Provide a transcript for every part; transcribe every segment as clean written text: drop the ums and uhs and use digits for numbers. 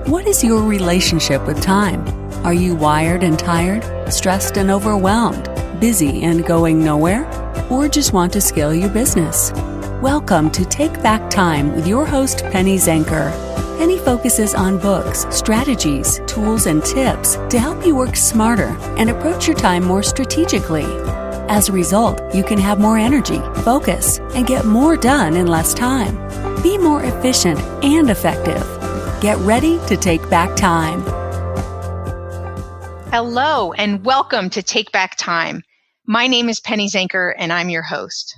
What is your relationship with time? Are you wired and tired, stressed and overwhelmed, busy and going nowhere? Or just want to scale your business? Welcome to Take Back Time with your host, Penny Zenker. Penny focuses on books, strategies, tools, and tips to help you work smarter and approach your time more strategically. As a result, you can have more energy, focus, and get more done in less time. Be more efficient and effective. Get ready to take back time. Hello, and welcome to Take Back Time. My name is Penny Zenker, and I'm your host.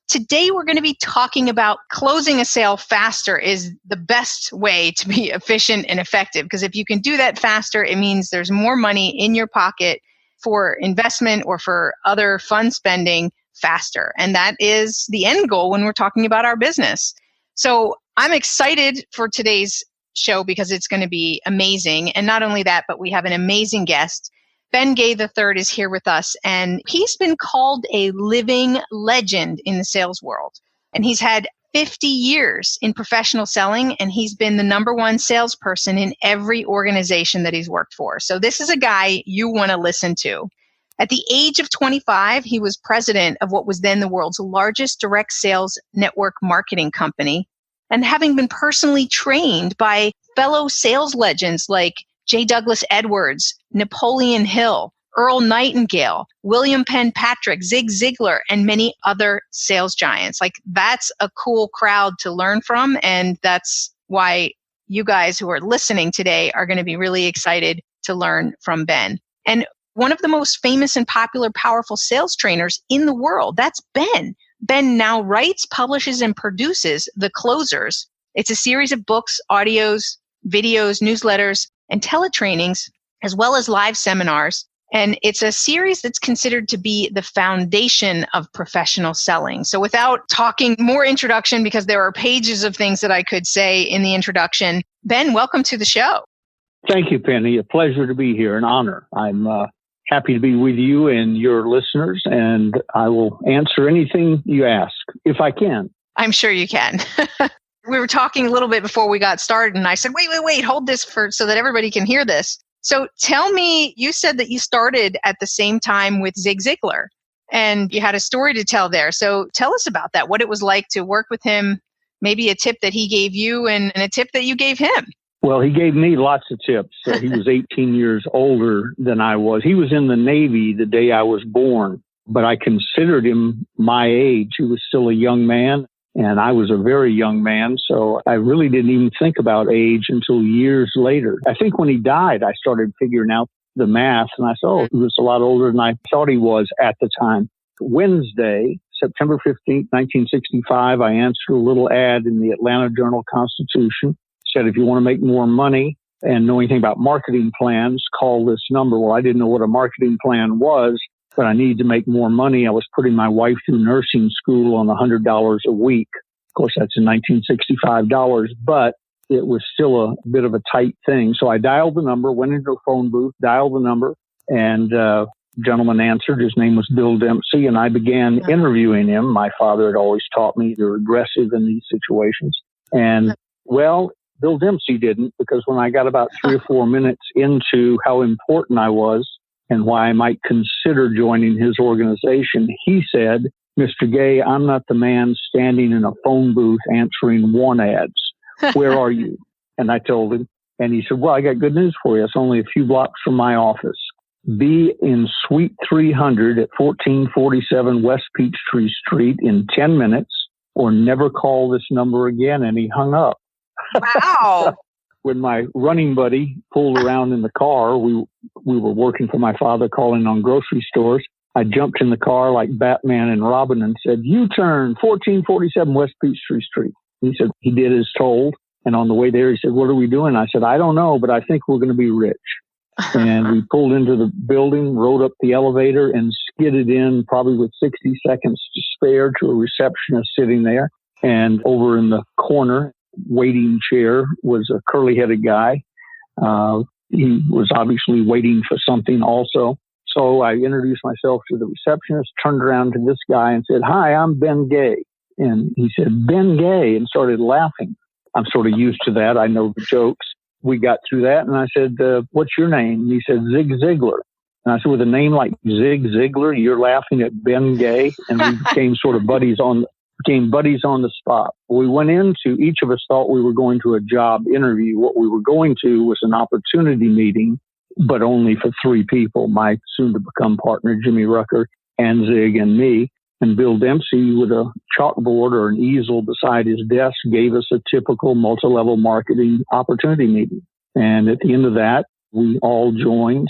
Today, we're going to be talking about closing a sale faster is the best way to be efficient and effective. Because if you can do that faster, it means there's more money in your pocket for investment or for other fun spending faster. And that is the end goal when we're talking about our business. So I'm excited for today's show because it's going to be amazing. And not only that, but we have an amazing guest. Ben Gay III is here with us, and he's been called a living legend in the sales world. And he's had 50 years in professional selling, and he's been the number one salesperson in every organization that he's worked for. So this is a guy you want to listen to. At the age of 25, he was president of what was then the world's largest direct sales network marketing company. And having been personally trained by fellow sales legends like J. Douglas Edwards, Napoleon Hill, Earl Nightingale, William Penn Patrick, Zig Ziglar, and many other sales giants. Like, that's a cool crowd to learn from. And that's why you guys who are listening today are going to be really excited to learn from Ben. And one of the most famous and popular, powerful sales trainers in the world, that's Ben. Ben now writes, publishes, and produces The Closers. It's a series of books, audios, videos, newsletters, and tele-trainings, as well as live seminars. And it's a series that's considered to be the foundation of professional selling. So without talking more introduction, because there are pages of things that I could say in the introduction, Ben, welcome to the show. Thank you, Penny. A pleasure to be here, an honor. I'm happy to be with you and your listeners, and I will answer anything you ask, if I can. I'm sure you can. We were talking a little bit before we got started, and I said, wait, hold this so that everybody can hear this. So tell me, you said that you started at the same time with Zig Ziglar, and you had a story to tell there. So tell us about that, what it was like to work with him, maybe a tip that he gave you and a tip that you gave him. Well, he gave me lots of tips. He was 18 years older than I was. He was in the Navy the day I was born, but I considered him my age. He was still a young man, and I was a very young man, so I really didn't even think about age until years later. I think when he died, I started figuring out the math, and I said, he was a lot older than I thought he was at the time. Wednesday, September 15th, 1965, I answered a little ad in the Atlanta Journal-Constitution. Said, if you want to make more money and know anything about marketing plans, call this number. Well, I didn't know what a marketing plan was, but I needed to make more money. I was putting my wife through nursing school on $100 a week. Of course, that's in 1965 dollars, but it was still a bit of a tight thing. So I dialed the number, went into a phone booth, dialed the number, and a gentleman answered. His name was Bill Dempsey, and I began interviewing him. My father had always taught me you're aggressive in these situations. And, well, Bill Dempsey didn't, because when I got about 3 or 4 minutes into how important I was and why I might consider joining his organization, he said, Mr. Gay, I'm not the man standing in a phone booth answering want ads. Where are you? And I told him, and he said, well, I got good news for you. It's only a few blocks from my office. Be in Suite 300 at 1447 West Peachtree Street in 10 minutes, or never call this number again. And he hung up. Wow. When my running buddy pulled around in the car, we were working for my father, calling on grocery stores. I jumped in the car like Batman and Robin and said, U-turn, 1447 West Peachtree Street. He said he did as told. And on the way there, he said, what are we doing? I said, I don't know, but I think we're going to be rich. And we pulled into the building, rode up the elevator, and skidded in probably with 60 seconds to spare to a receptionist sitting there. And over in the corner, waiting chair, was a curly-headed guy. He was obviously waiting for something also. So I introduced myself to the receptionist, turned around to this guy and said, hi, I'm Ben Gay. And he said, Ben Gay, and started laughing. I'm sort of used to that. I know the jokes. we got through that, and I said, what's your name? And he said, Zig Ziglar. And I said, with a name like Zig Ziglar, you're laughing at Ben Gay? And we became sort of buddies on the spot. We went into, each of us thought we were going to a job interview. What we were going to was an opportunity meeting, but only for 3 people, my soon-to-become partner, Jimmy Rucker, and Zig and me. And Bill Dempsey, with a chalkboard or an easel beside his desk, gave us a typical multi-level marketing opportunity meeting. And at the end of that, we all joined.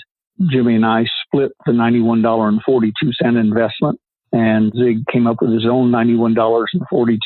Jimmy and I split the $91.42 investment, and Zig came up with his own $91.42.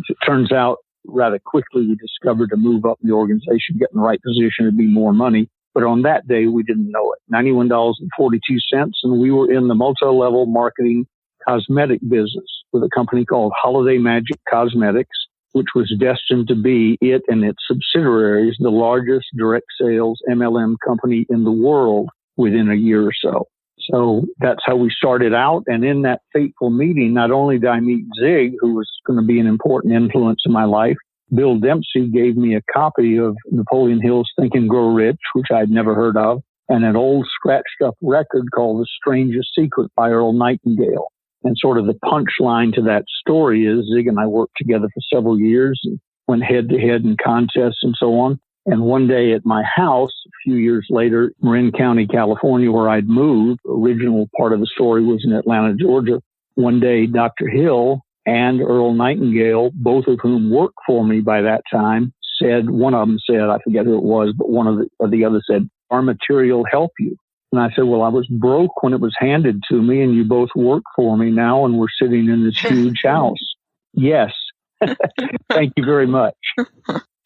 It turns out rather quickly we discovered to move up in the organization, get in the right position, it'd be more money. But on that day, we didn't know it. $91.42, and we were in the multi-level marketing cosmetic business with a company called Holiday Magic Cosmetics, which was destined to be, it and its subsidiaries, the largest direct sales MLM company in the world within a year or so. So that's how we started out. And in that fateful meeting, not only did I meet Zig, who was going to be an important influence in my life, Bill Dempsey gave me a copy of Napoleon Hill's Think and Grow Rich, which I'd never heard of, and an old scratched up record called The Strangest Secret by Earl Nightingale. And sort of the punchline to that story is Zig and I worked together for several years and went head to head in contests and so on. And one day at my house, a few years later, Marin County, California, where I'd moved, original part of the story was in Atlanta, Georgia. One day, Dr. Hill and Earl Nightingale, both of whom worked for me by that time, said, one of them said, I forget who it was, but one of the others said, our material help you. And I said, well, I was broke when it was handed to me, and you both work for me now, and we're sitting in this huge house. Yes. Thank you very much.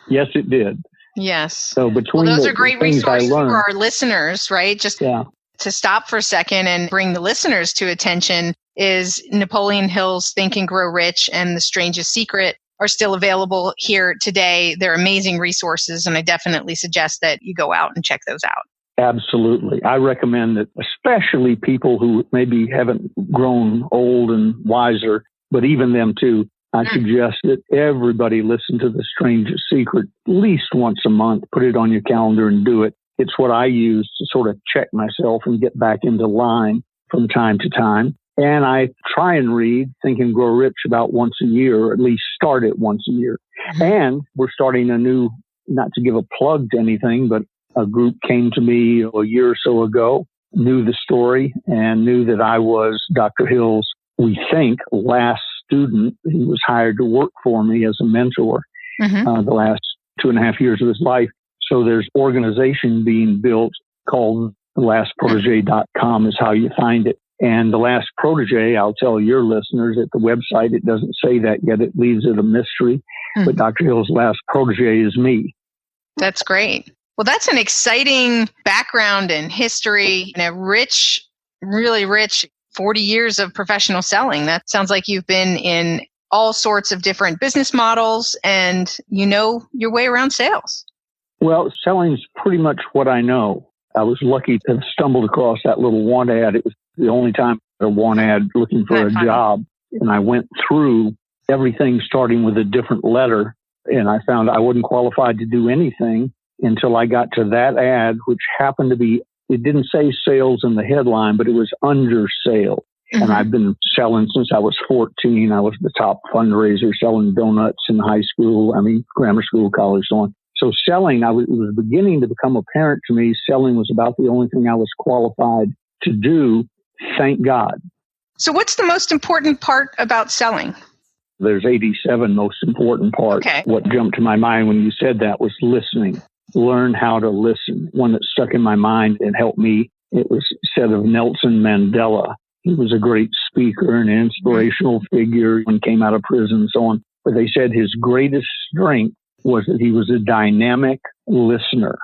Yes, it did. Yes. So between those are great resources for learned, our listeners, right? Just to stop for a second and bring the listeners to attention is Napoleon Hill's Think and Grow Rich and The Strangest Secret are still available here today. They're amazing resources, and I definitely suggest that you go out and check those out. Absolutely. I recommend that, especially people who maybe haven't grown old and wiser, but even them too. I suggest that everybody listen to The Strangest Secret at least once a month. Put it on your calendar and do it. It's what I use to sort of check myself and get back into line from time to time. And I try and read Think and Grow Rich about once a year, or at least start it once a year. And we're starting a new, not to give a plug to anything, but a group came to me a year or so ago, knew the story, and knew that I was Dr. Hill's, we think, last student. He was hired to work for me as a mentor the last 2.5 years of his life. So there's organization being built called thelastprotege.com is how you find it. And The Last Protege, I'll tell your listeners at the website, it doesn't say that yet. It leaves it a mystery. But Dr. Hill's last protege is me. That's great. Well, that's an exciting background and history and a rich, really rich 40 years of professional selling. That sounds like you've been in all sorts of different business models and you know your way around sales. Well, selling's pretty much what I know. I was lucky to have stumbled across that little want ad. It was the only time I had a want ad looking for a job. And I went through everything starting with a different letter. And I found I wasn't qualified to do anything until I got to that ad, which happened to be, it didn't say sales in the headline, but it was under sale. And I've been selling since I was 14. I was the top fundraiser selling donuts in high school, grammar school, college, so on. So selling, it was beginning to become apparent to me, selling was about the only thing I was qualified to do. Thank God. So what's the most important part about selling? There's 87 most important parts. Okay. What jumped to my mind when you said that was listening. Learn how to listen. One that stuck in my mind and helped me, it was said of Nelson Mandela. He was a great speaker and an inspirational figure when he came out of prison and so on. But they said his greatest strength was that he was a dynamic listener.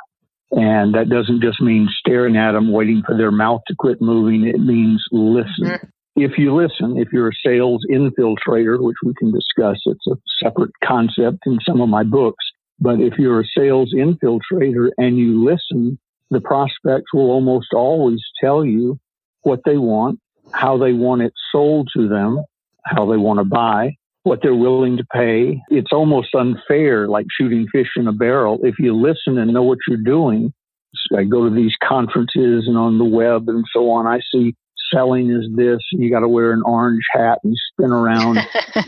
And that doesn't just mean staring at them, waiting for their mouth to quit moving. It means listen. If you listen, if you're a sales infiltrator, which we can discuss, it's a separate concept in some of my books. But if you're a sales infiltrator and you listen, the prospects will almost always tell you what they want, how they want it sold to them, how they want to buy, what they're willing to pay. It's almost unfair, like shooting fish in a barrel. If you listen and know what you're doing, I go to these conferences and on the web and so on, I see selling is this. You got to wear an orange hat and spin around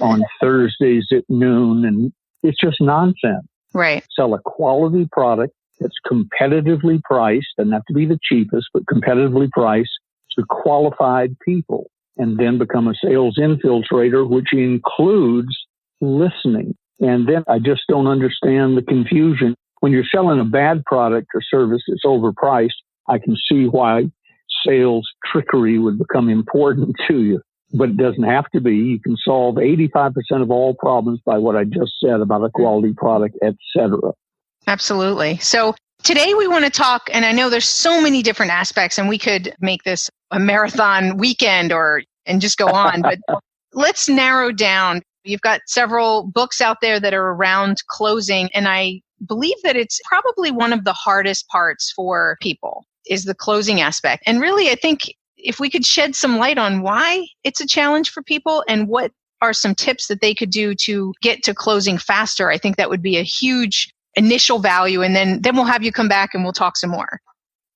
on Thursdays at noon. And it's just nonsense. Right. Sell a quality product that's competitively priced, doesn't have to be the cheapest, but competitively priced to qualified people, and then become a sales infiltrator, which includes listening. And then I just don't understand the confusion. When you're selling a bad product or service that's overpriced, I can see why sales trickery would become important to you. But it doesn't have to be. You can solve 85% of all problems by what I just said about a quality product, etc. Absolutely. So today we want to talk, and I know there's so many different aspects, and we could make this a marathon weekend and just go on, but let's narrow down. You've got several books out there that are around closing, and I believe that it's probably one of the hardest parts for people is the closing aspect. And really, I think if we could shed some light on why it's a challenge for people and what are some tips that they could do to get to closing faster, I think that would be a huge initial value. And then we'll have you come back and we'll talk some more.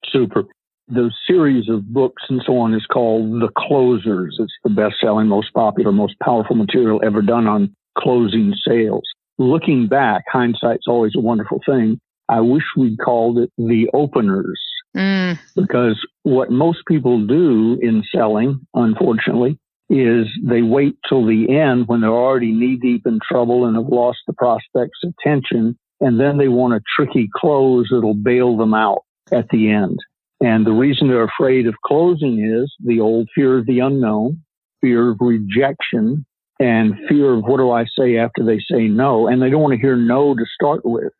Super. The series of books and so on is called The Closers. It's the best-selling, most popular, most powerful material ever done on closing sales. Looking back, hindsight's always a wonderful thing. I wish we'd called it The Openers. Because what most people do in selling, unfortunately, is they wait till the end when they're already knee-deep in trouble and have lost the prospect's attention, and then they want a tricky close that'll bail them out at the end. And the reason they're afraid of closing is the old fear of the unknown, fear of rejection, and fear of what do I say after they say no. And they don't want to hear no to start with.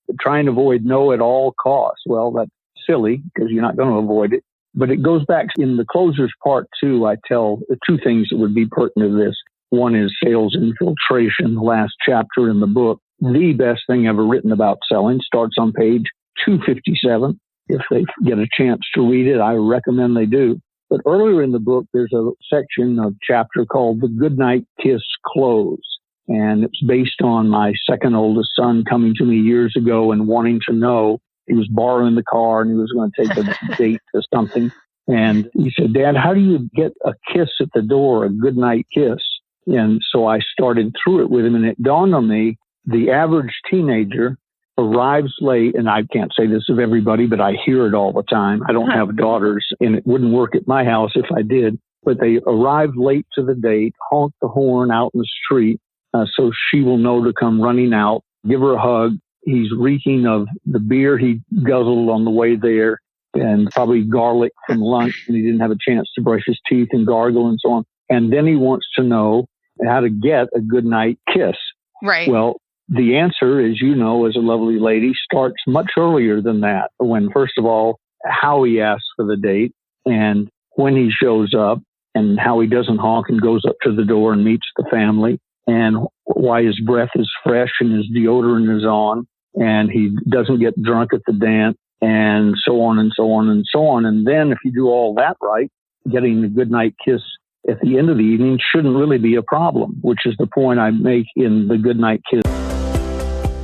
They're trying to avoid no at all costs. Well, that's silly because you're not going to avoid it. But it goes back in the closers part 2. I tell two things that would be pertinent to this. One is sales infiltration, the last chapter in the book. The best thing ever written about selling starts on page 257. If they get a chance to read it, I recommend they do. But earlier in the book, there's a section, a chapter called The Goodnight Kiss Close. And it's based on my second oldest son coming to me years ago and wanting to know. He was borrowing the car and he was going to take a date to something. And he said, Dad, how do you get a kiss at the door, a goodnight kiss? And so I started through it with him, and it dawned on me, the average teenager arrives late, and I can't say this of everybody, but I hear it all the time. I don't have daughters, and it wouldn't work at my house if I did. But they arrive late to the date, honk the horn out in the street, so she will know to come running out, give her a hug. He's reeking of the beer he guzzled on the way there, and probably garlic from lunch, and he didn't have a chance to brush his teeth and gargle and so on. And then he wants to know how to get a goodnight kiss. Right. Well, the answer, as you know, as a lovely lady, starts much earlier than that. When, first of all, how he asks for the date and when he shows up and how he doesn't honk and goes up to the door and meets the family and why his breath is fresh and his deodorant is on and he doesn't get drunk at the dance and so on and so on and so on. And then if you do all that right, getting the goodnight kiss at the end of the evening shouldn't really be a problem, which is the point I make in the Goodnight Kiss.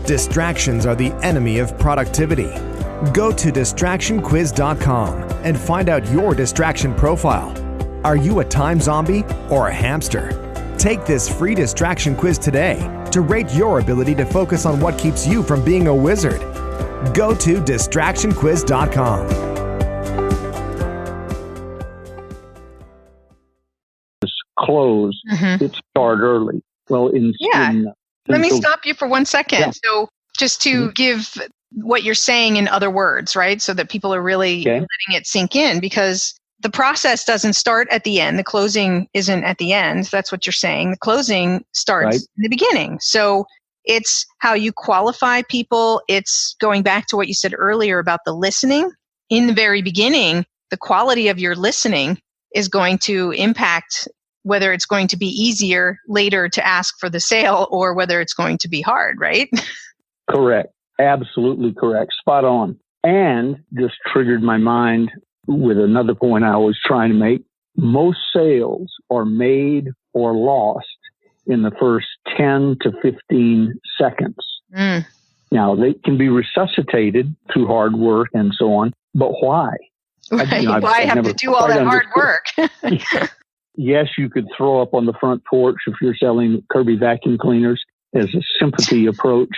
Distractions are the enemy of productivity. Go to distractionquiz.com and find out your distraction profile. Are you a time zombie or a hamster? Take this free distraction quiz today to rate your ability to focus on what keeps you from being a wizard. Go to distractionquiz.com. Close, it start early. Well, let me stop you for 1 second. Yeah. So just to give what you're saying in other words, right? So that people are really letting it sink in, because the process doesn't start at the end. The closing isn't at the end. That's what you're saying. The closing starts in the beginning. So it's how you qualify people. It's going back to what you said earlier about the listening. In the very beginning, the quality of your listening is going to impact whether it's going to be easier later to ask for the sale or whether it's going to be hard, right? Correct. Absolutely correct. Spot on. And just triggered my mind with another point I always try to make. Most sales are made or lost in the first 10 to 15 seconds. Mm. Now, they can be resuscitated through hard work and so on, but why? Right. Why have to do all that hard work? Yes, you could throw up on the front porch if you're selling Kirby vacuum cleaners as a sympathy approach.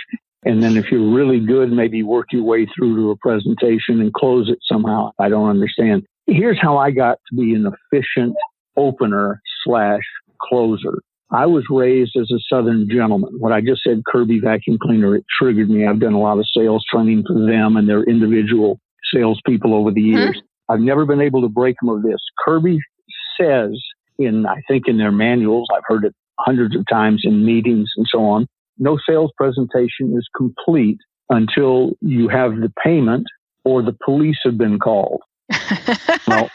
And then if you're really good, maybe work your way through to a presentation and close it somehow. I don't understand. Here's how I got to be an efficient opener/closer. I was raised as a Southern gentleman. What I just said, Kirby vacuum cleaner, it triggered me. I've done a lot of sales training for them and their individual salespeople over the years. I've never been able to break them of this. Kirby says I think in their manuals, I've heard it hundreds of times in meetings and so on, no sales presentation is complete until you have the payment or the police have been called. Well,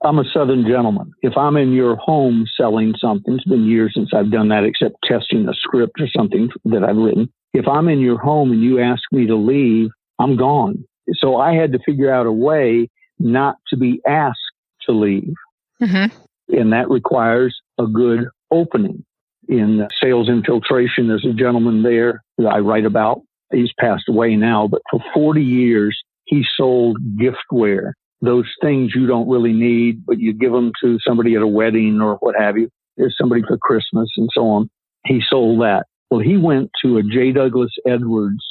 I'm a Southern gentleman. If I'm in your home selling something, it's been years since I've done that except testing a script or something that I've written. If I'm in your home and you ask me to leave, I'm gone. So I had to figure out a way not to be asked to leave. Mm-hmm. And that requires a good opening. In sales infiltration, there's a gentleman there that I write about. He's passed away now, but for 40 years, he sold giftware. Those things you don't really need, but you give them to somebody at a wedding or what have you. There's somebody for Christmas and so on. He sold that. Well, he went to a J. Douglas Edwards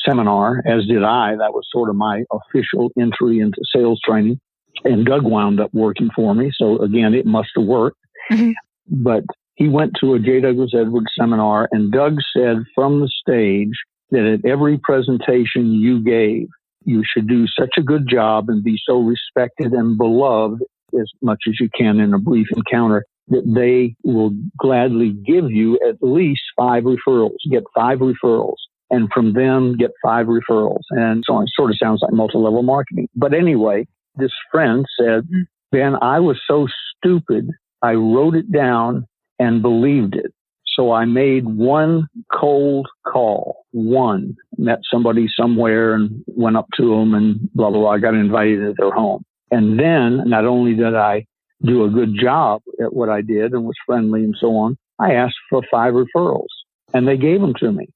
seminar, as did I. That was sort of my official entry into sales training. And Doug wound up working for me. So again, it must have worked. Mm-hmm. But he went to a J. Douglas Edwards seminar, and Doug said from the stage that at every presentation you gave, you should do such a good job and be so respected and beloved as much as you can in a brief encounter that they will gladly give you at least 5 referrals, get 5 referrals, and from them get 5 referrals. And so on. It sort of sounds like multi-level marketing. But anyway, this friend said, Ben, I was so stupid, I wrote it down and believed it. So I made one cold call, met somebody somewhere and went up to them and blah, blah, blah. I got invited to their home. And then not only did I do a good job at what I did and was friendly and so on, I asked for 5 referrals and they gave them to me.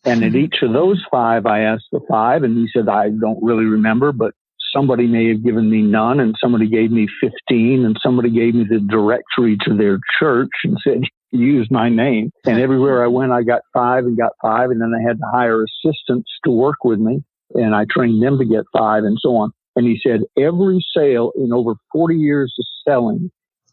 And at each of those 5, I asked for 5 and he said, I don't really remember, but somebody may have given me none and somebody gave me 15 and somebody gave me the directory to their church and said, use my name. And everywhere I went, I got 5 and got 5. And then I had to hire assistants to work with me and I trained them to get 5 and so on. And he said every sale in over 40 years of selling,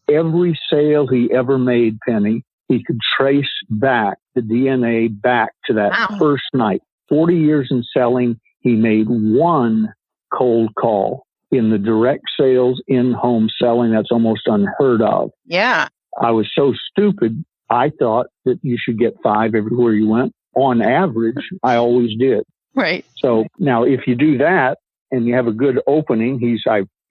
every sale he ever made, Penny, he could trace back the DNA back to that first night. 40 years in selling, he made one cold call. In the direct sales in-home selling, that's almost unheard of. Yeah. I was so stupid, I thought that you should get 5 everywhere you went. On average, I always did. Right. So now if you do that and you have a good opening,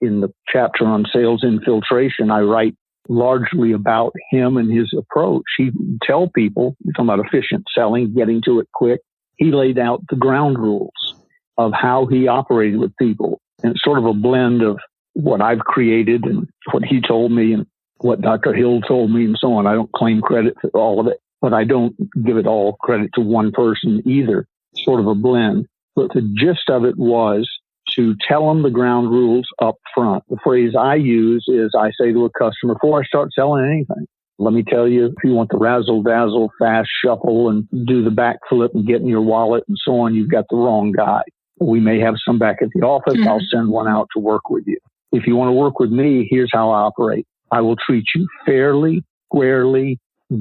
in the chapter on sales infiltration, I write largely about him and his approach. He would tell people, you're talking about efficient selling, getting to it quick. He laid out the ground rules of how he operated with people. And it's sort of a blend of what I've created and what he told me and what Dr. Hill told me and so on. I don't claim credit for all of it, but I don't give it all credit to one person either. It's sort of a blend. But the gist of it was to tell them the ground rules up front. The phrase I use is I say to a customer, before I start selling anything, let me tell you, if you want the razzle-dazzle, fast shuffle and do the backflip and get in your wallet and so on, you've got the wrong guy. We may have some back at the office. Mm-hmm. I'll send one out to work with you. If you want to work with me, here's how I operate. I will treat you fairly, squarely,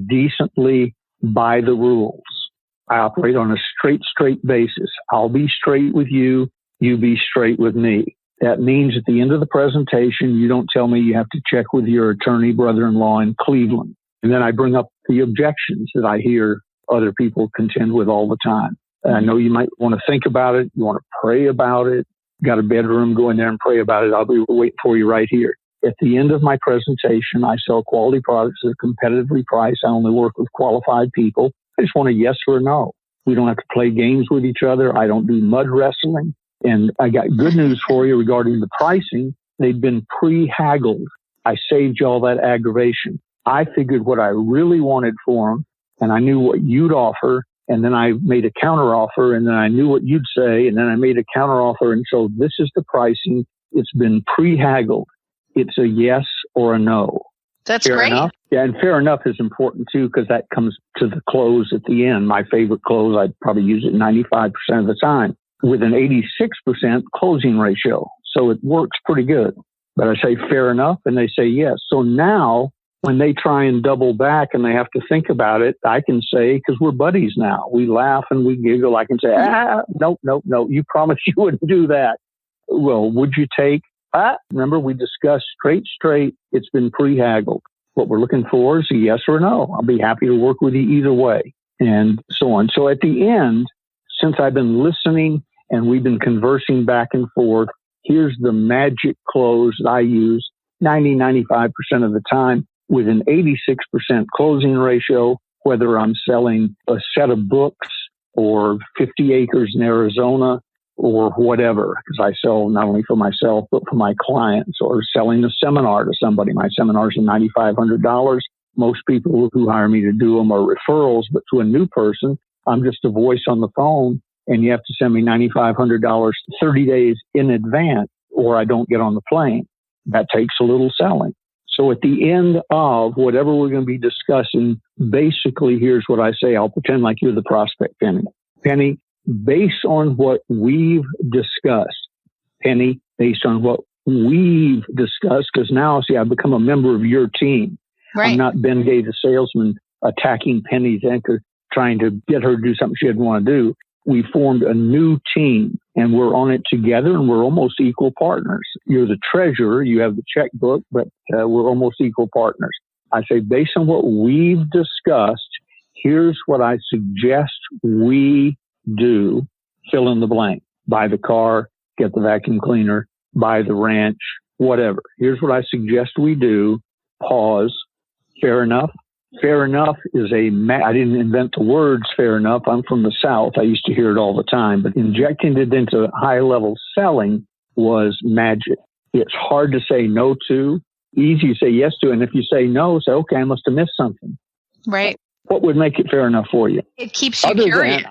decently, by the rules. I operate on a straight basis. I'll be straight with you. You be straight with me. That means at the end of the presentation, you don't tell me you have to check with your attorney brother-in-law in Cleveland. And then I bring up the objections that I hear other people contend with all the time. I know you might want to think about it. You want to pray about it. Got a bedroom, go in there and pray about it. I'll be waiting for you right here. At the end of my presentation, I sell quality products at a competitively priced. I only work with qualified people. I just want a yes or a no. We don't have to play games with each other. I don't do mud wrestling. And I got good news for you regarding the pricing. They've been pre-haggled. I saved you all that aggravation. I figured what I really wanted for them, and I knew what you'd offer, and then I made a counter offer, and then I knew what you'd say, and then I made a counter offer, and so this is the pricing. It's been pre-haggled. It's a yes or a no. That's fair great. enough? Yeah, and fair enough is important too, because that comes to the close at the end. My favorite close, I'd probably use it 95% of the time with an 86% closing ratio. So it works pretty good. But I say fair enough, and they say yes. So now when they try and double back and they have to think about it, I can say, because we're buddies now, we laugh and we giggle. I can say, nope, you promised you wouldn't do that. Well, would you take? Remember, we discussed straight. It's been pre-haggled. What we're looking for is a yes or no. I'll be happy to work with you either way, and so on. So at the end, since I've been listening and we've been conversing back and forth, here's the magic close that I use 95% of the time with an 86% closing ratio, whether I'm selling a set of books or 50 acres in Arizona or whatever, because I sell not only for myself, but for my clients, or selling a seminar to somebody. My seminars are $9,500. Most people who hire me to do them are referrals, but to a new person, I'm just a voice on the phone, and you have to send me $9,500 30 days in advance, or I don't get on the plane. That takes a little selling. So at the end of whatever we're going to be discussing, basically, here's what I say. I'll pretend like you're the prospect, Penny. Penny, based on what we've discussed, because now, see, I've become a member of your team. Right. I'm not Ben Gay, the salesman, attacking Penny's anchor, trying to get her to do something she didn't want to do. We formed a new team, and we're on it together, and we're almost equal partners. You're the treasurer, you have the checkbook, but we're almost equal partners. I say, based on what we've discussed, here's what I suggest we do. Fill in the blank. Buy the car, get the vacuum cleaner, buy the ranch, whatever. Here's what I suggest we do. Pause. Fair enough? Fair enough is I didn't invent the words fair enough. I'm from the South. I used to hear it all the time, but injecting it into high level selling was magic. It's hard to say no to, easy to say yes to. And if you say no, say, okay, I must have missed something. Right. What would make it fair enough for you? It keeps you curious.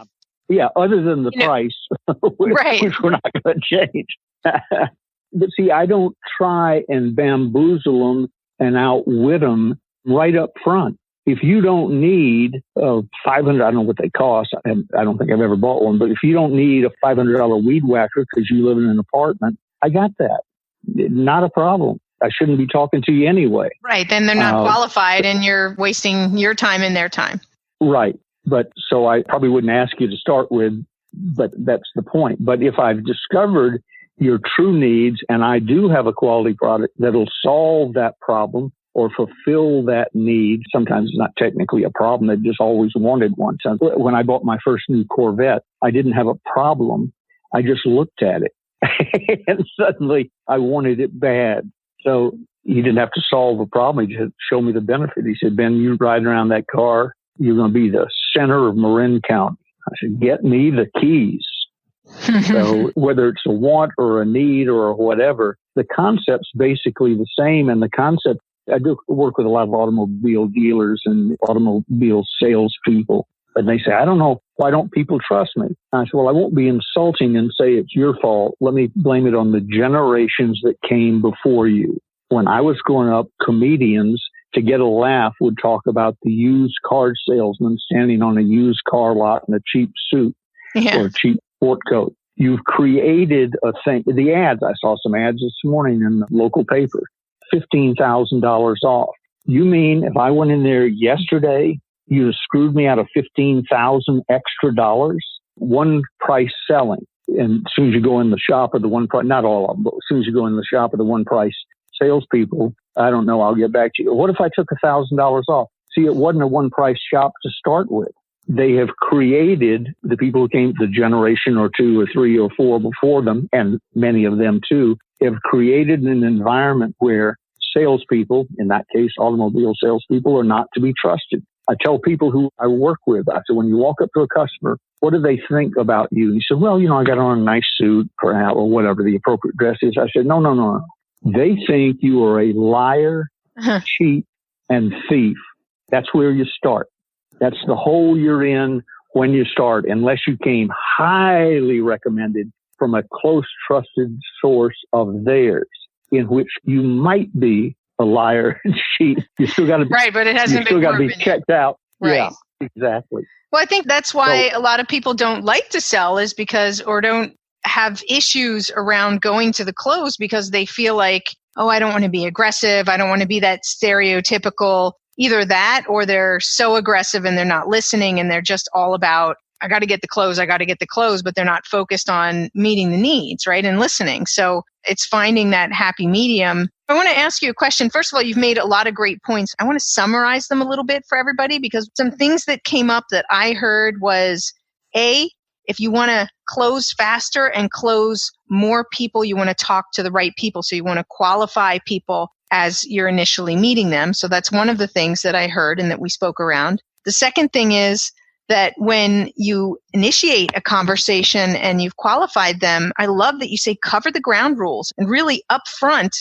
Other than the price, which we're not going to change. But see, I don't try and bamboozle them and outwit them right up front. If you don't need $500, I don't know what they cost. I don't think I've ever bought one. But if you don't need a $500 weed whacker because you live in an apartment, I got that. Not a problem. I shouldn't be talking to you anyway. Right. Then they're not qualified, and you're wasting your time and their time. Right. But so I probably wouldn't ask you to start with, but that's the point. But if I've discovered your true needs and I do have a quality product that'll solve that problem or fulfill that need, sometimes it's not technically a problem. They just always wanted one. So when I bought my first new Corvette, I didn't have a problem. I just looked at it and suddenly I wanted it bad. So he didn't have to solve a problem. He just showed me the benefit. He said, Ben, you riding around that car, you're going to be the center of Marin County. I said, get me the keys. So whether it's a want or a need or whatever, the concept's basically the same. And the concept, I do work with a lot of automobile dealers and automobile salespeople. And they say, I don't know, why don't people trust me? And I said, well, I won't be insulting and say it's your fault. Let me blame it on the generations that came before you. When I was growing up, comedians, to get a laugh, would talk about the used car salesman standing on a used car lot in a cheap suit or a cheap sport coat. You've created a thing. The ads, I saw some ads this morning in the local paper, $15,000 off. You mean if I went in there yesterday, you screwed me out of $15,000 extra dollars? One price selling. And as soon as you go in the shop of the one price, not all of them, but as soon as you go in the shop of the one price salespeople, I don't know, I'll get back to you. What if I took $1,000 off? See, it wasn't a one price shop to start with. They have created, the people who came, the generation or two or three or four before them, and many of them too, have created an environment where salespeople, in that case, automobile salespeople, are not to be trusted. I tell people who I work with, I said, when you walk up to a customer, what do they think about you? And he said, well, I got on a nice suit, perhaps, or whatever the appropriate dress is. I said, no. They think you are a liar, cheat, and thief. That's where you start. That's the hole you're in when you start, unless you came highly recommended from a close, trusted source of theirs, in which you might be a liar and cheat. You still got to be right, but it hasn't been proven be checked out. Right. Yeah, exactly. Well, I think that's why a lot of people don't like to sell, is because, or don't have issues around going to the close, because they feel like, oh, I don't want to be aggressive. I don't want to be that stereotypical, either that, or they're so aggressive and they're not listening and they're just all about, I got to get the close, but they're not focused on meeting the needs, right? And listening. So it's finding that happy medium. I want to ask you a question. First of all, you've made a lot of great points. I want to summarize them a little bit for everybody, because some things that came up that I heard was, A, if you want to close faster and close more people, you want to talk to the right people. So you want to qualify people as you're initially meeting them. So that's one of the things that I heard and that we spoke around. The second thing is that when you initiate a conversation and you've qualified them, I love that you say cover the ground rules and really upfront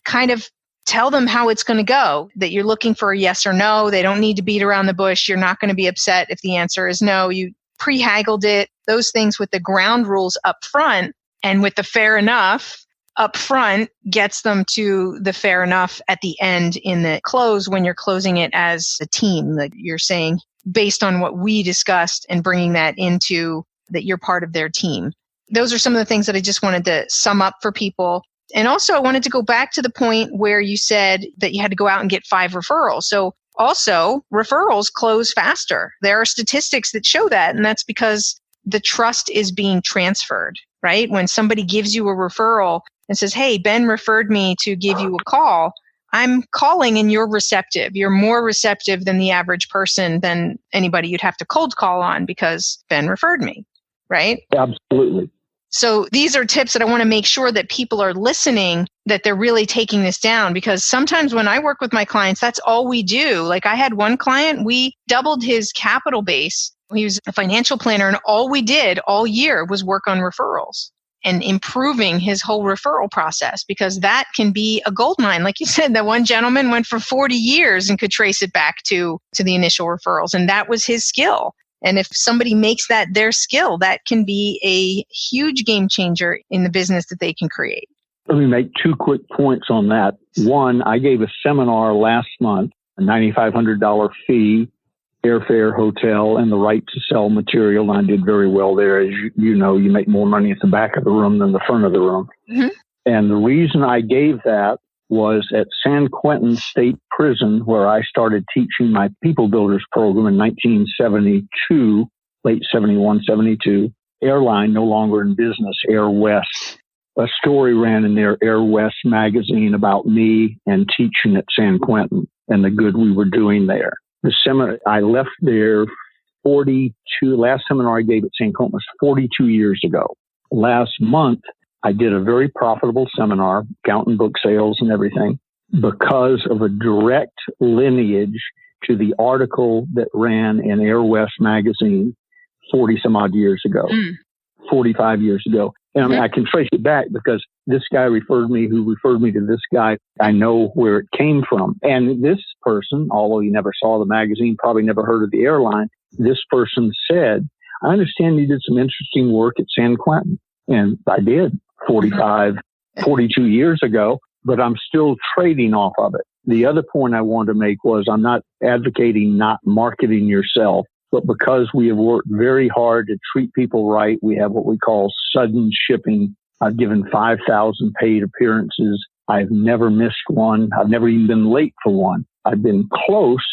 kind of tell them how it's going to go, that you're looking for a yes or no. They don't need to beat around the bush. You're not going to be upset if the answer is no. You pre-haggled it, those things with the ground rules up front, and with the fair enough up front gets them to the fair enough at the end in the close, when you're closing it as a team, that you're saying based on what we discussed and bringing that into that you're part of their team. Those are some of the things that I just wanted to sum up for people. And also I wanted to go back to the point where you said that you had to go out and get 5 referrals. So also, referrals close faster. There are statistics that show that, and that's because the trust is being transferred, right? When somebody gives you a referral and says, hey, Ben referred me to give you a call, I'm calling and you're receptive. You're more receptive than the average person, than anybody you'd have to cold call on, because Ben referred me, right? Absolutely. So these are tips that I want to make sure that people are listening, that they're really taking this down, because sometimes when I work with my clients, that's all we do. Like I had one client, we doubled his capital base. He was a financial planner, and all we did all year was work on referrals and improving his whole referral process, because that can be a goldmine. Like you said, that one gentleman went for 40 years and could trace it back to the initial referrals. And that was his skill. And if somebody makes that their skill, that can be a huge game changer in the business that they can create. Let me make 2 quick points on that. One, I gave a seminar last month, a $9,500 fee, airfare, hotel, and the right to sell material. And I did very well there. As you know, you make more money at the back of the room than the front of the room. Mm-hmm. And the reason I gave that was at San Quentin State Prison, where I started teaching my People Builders program in 1972, late 71, 72. Airline, no longer in business, Air West. A story ran in their Air West magazine about me and teaching at San Quentin and the good we were doing there. The seminar, I left there 42, last seminar I gave at San Quentin was 42 years ago. Last month, I did a very profitable seminar, counting book sales and everything, because of a direct lineage to the article that ran in Air West magazine 40 some odd years ago, 45 years ago. And I mean, I can trace it back because this guy referred me, who referred me to this guy. I know where it came from. And this person, although he never saw the magazine, probably never heard of the airline, this person said, I understand you did some interesting work at San Quentin. And I did 42 years ago, but I'm still trading off of it. The other point I wanted to make was I'm not advocating not marketing yourself, but because we have worked very hard to treat people right, we have what we call sudden shipping. I've given 5,000 paid appearances. I've never missed one. I've never even been late for one. I've been close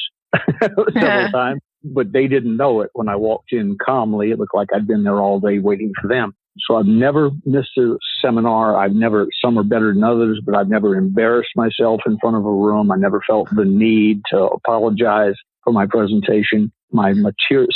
several times, but they didn't know it. When I walked in calmly, it looked like I'd been there all day waiting for them. So I've never missed a seminar. Some are better than others, but I've never embarrassed myself in front of a room. I never felt the need to apologize for my presentation. My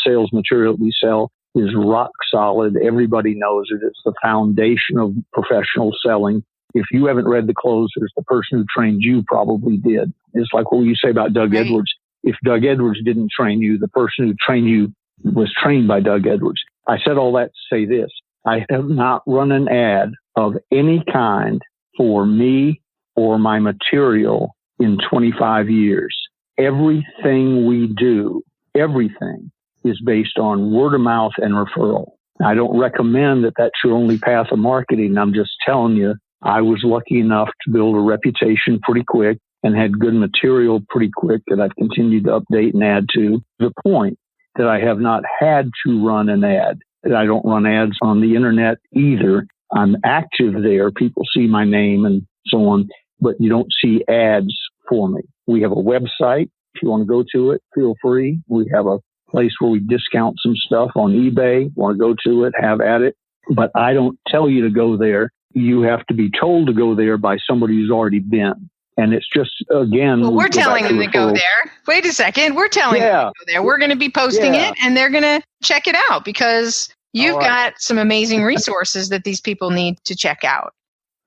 sales material that we sell is rock solid. Everybody knows it. It's the foundation of professional selling. If you haven't read the closers, the person who trained you probably did. It's like what you say about Doug Edwards. If Doug Edwards didn't train you, the person who trained you was trained by Doug Edwards. I said all that to say this. I have not run an ad of any kind for me or my material in 25 years. Everything we do, everything is based on word of mouth and referral. I don't recommend that that's your only path of marketing. I'm just telling you, I was lucky enough to build a reputation pretty quick and had good material pretty quick that I've continued to update and add to the point that I have not had to run an ad. I don't run ads on the internet either. I'm active there. People see my name and so on, but you don't see ads for me. We have a website. If you want to go to it, feel free. We have a place where we discount some stuff on eBay. Want to go to it, have at it. But I don't tell you to go there. You have to be told to go there by somebody who's already been. And it's just, again... Well, we're telling them to go there. Wait a second. We're telling them to go there. We're going to be posting it, and they're going to check it out because you've got some amazing resources that these people need to check out.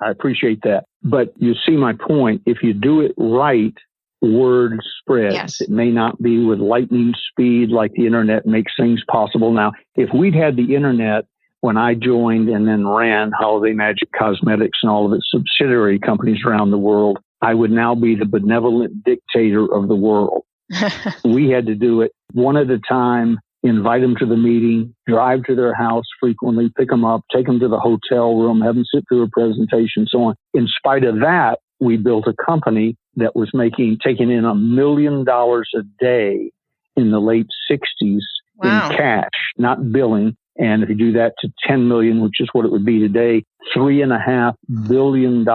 I appreciate that. But you see my point. If you do it right, word spreads. Yes. It may not be with lightning speed like the internet makes things possible. Now, if we'd had the internet when I joined and then ran Holiday Magic Cosmetics and all of its subsidiary companies around the world, I would now be the benevolent dictator of the world. We had to do it one at a time, invite them to the meeting, drive to their house frequently, pick them up, take them to the hotel room, have them sit through a presentation, so on. In spite of that, we built a company that was taking in $1 million a day in the late 60s in cash, not billing. And if you do that to 10 million, which is what it would be today, $3.5 billion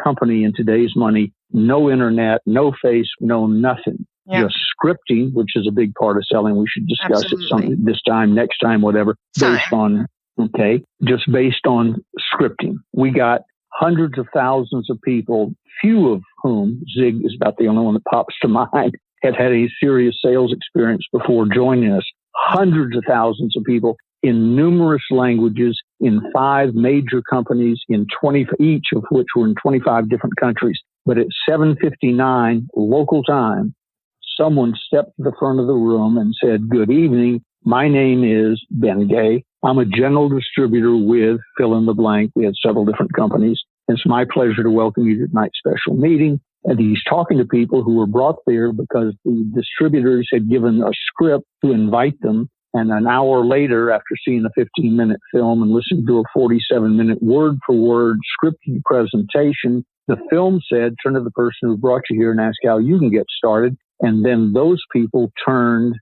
company in today's money, no internet, no face, no nothing. Yeah. Just scripting, which is a big part of selling. We should discuss Absolutely. it this time, next time, whatever, based on scripting. We got hundreds of thousands of people, few of whom, Zig is about the only one that pops to mind, had had a serious sales experience before joining us. Hundreds of thousands of people in numerous languages in 5 major companies in 20, each of which were in 25 different countries. But at 7:59 local time, someone stepped to the front of the room and said, "Good evening. My name is Ben Gay. I'm a general distributor with fill in the blank." We had several different companies. It's my pleasure to welcome you to tonight's special meeting. And he's talking to people who were brought there because the distributors had given a script to invite them. And an hour later, after seeing a 15-minute film and listening to a 47-minute word-for-word scripted presentation, the film said, turn to the person who brought you here and ask how you can get started. And then those people turned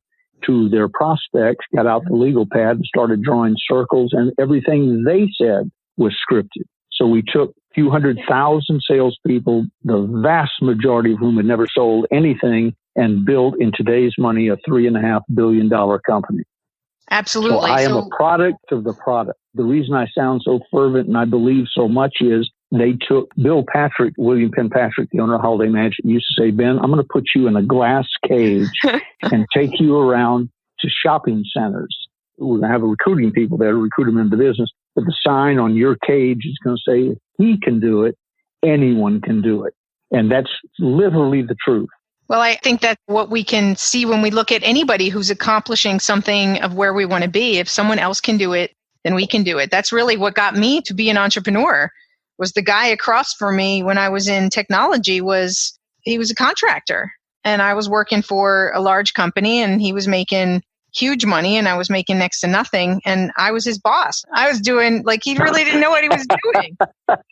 to their prospects, got out the legal pad and started drawing circles, and everything they said was scripted. So we took a few 100,000 salespeople, the vast majority of whom had never sold anything, and built in today's money a $3.5 billion company. Absolutely. So I am a product of the product. The reason I sound so fervent and I believe so much is they took Bill Patrick, William Penn Patrick, the owner of Holiday Magic, used to say, "Ben, I'm going to put you in a glass cage and take you around to shopping centers. We're going to have recruiting people there to recruit them into business. But the sign on your cage is going to say, if he can do it, anyone can do it." And that's literally the truth. Well, I think that's what we can see when we look at anybody who's accomplishing something of where we want to be. If someone else can do it, then we can do it. That's really what got me to be an entrepreneur. Was the guy across from me when I was in technology he was a contractor, and I was working for a large company, and he was making huge money and I was making next to nothing, and I was his boss. I was doing he really didn't know what he was doing.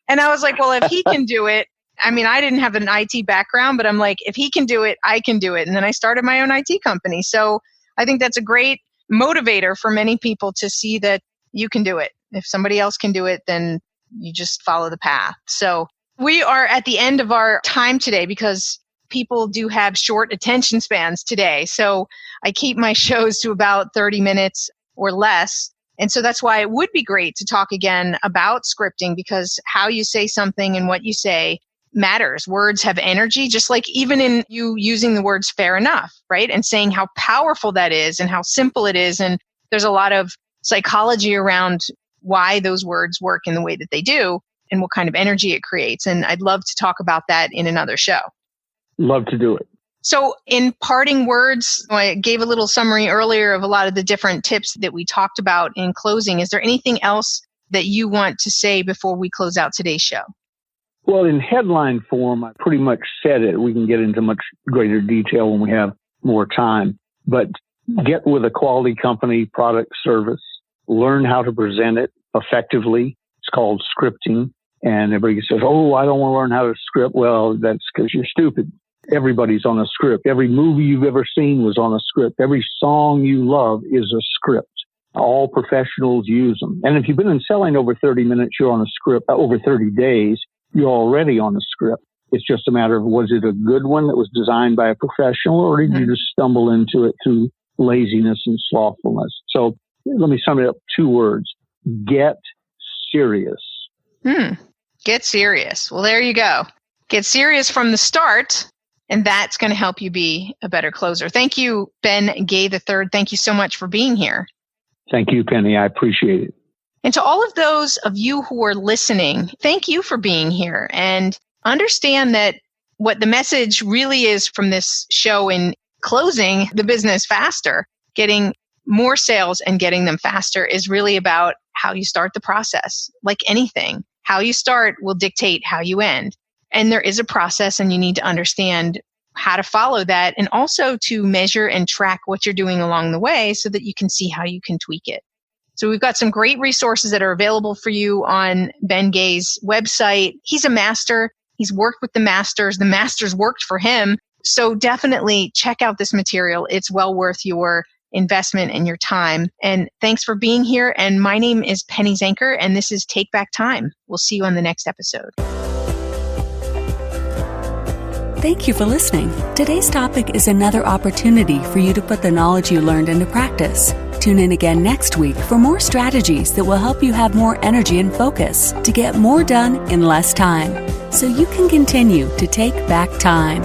And I was like, well, if he can do it, I mean, I didn't have an IT background, but I'm like, if he can do it, I can do it. And then I started my own IT company. So I think that's a great motivator for many people to see that you can do it. If somebody else can do it, then you just follow the path. So we are at the end of our time today because people do have short attention spans today. So I keep my shows to about 30 minutes or less. And so that's why it would be great to talk again about scripting, because how you say something and what you say matters. Words have energy, just like even in you using the words fair enough, right? And saying how powerful that is and how simple it is. And there's a lot of psychology around why those words work in the way that they do and what kind of energy it creates. And I'd love to talk about that in another show. Love to do it. So in parting words, I gave a little summary earlier of a lot of the different tips that we talked about in closing. Is there anything else that you want to say before we close out today's show? Well, in headline form, I pretty much said it. We can get into much greater detail when we have more time. But get with a quality company, product, service. Learn how to present it effectively. It's called scripting. And everybody says, oh, I don't want to learn how to script. Well, that's because you're stupid. Everybody's on a script. Every movie you've ever seen was on a script. Every song you love is a script. All professionals use them. And if you've been in selling over 30 minutes, you're on a script. Over 30 days, you're already on a script. It's just a matter of, was it a good one that was designed by a professional, or did you just stumble into it through laziness and slothfulness? So let me sum it up 2 words. Get serious. Get serious. Well, there you go. Get serious from the start, and that's going to help you be a better closer. Thank you, Ben Gay III. Thank you so much for being here. Thank you, Penny. I appreciate it. And to all of those of you who are listening, thank you for being here. And understand that what the message really is from this show in closing the business faster, getting more sales and getting them faster, is really about how you start the process. Like anything, how you start will dictate how you end. And there is a process, and you need to understand how to follow that, and also to measure and track what you're doing along the way so that you can see how you can tweak it. So we've got some great resources that are available for you on Ben Gay's website. He's a master. He's worked with the masters. The masters worked for him. So definitely check out this material. It's well worth your investment and your time. And thanks for being here. And my name is Penny Zanker, and this is Take Back Time. We'll see you on the next episode. Thank you for listening. Today's topic is another opportunity for you to put the knowledge you learned into practice. Tune in again next week for more strategies that will help you have more energy and focus to get more done in less time, so you can continue to take back time.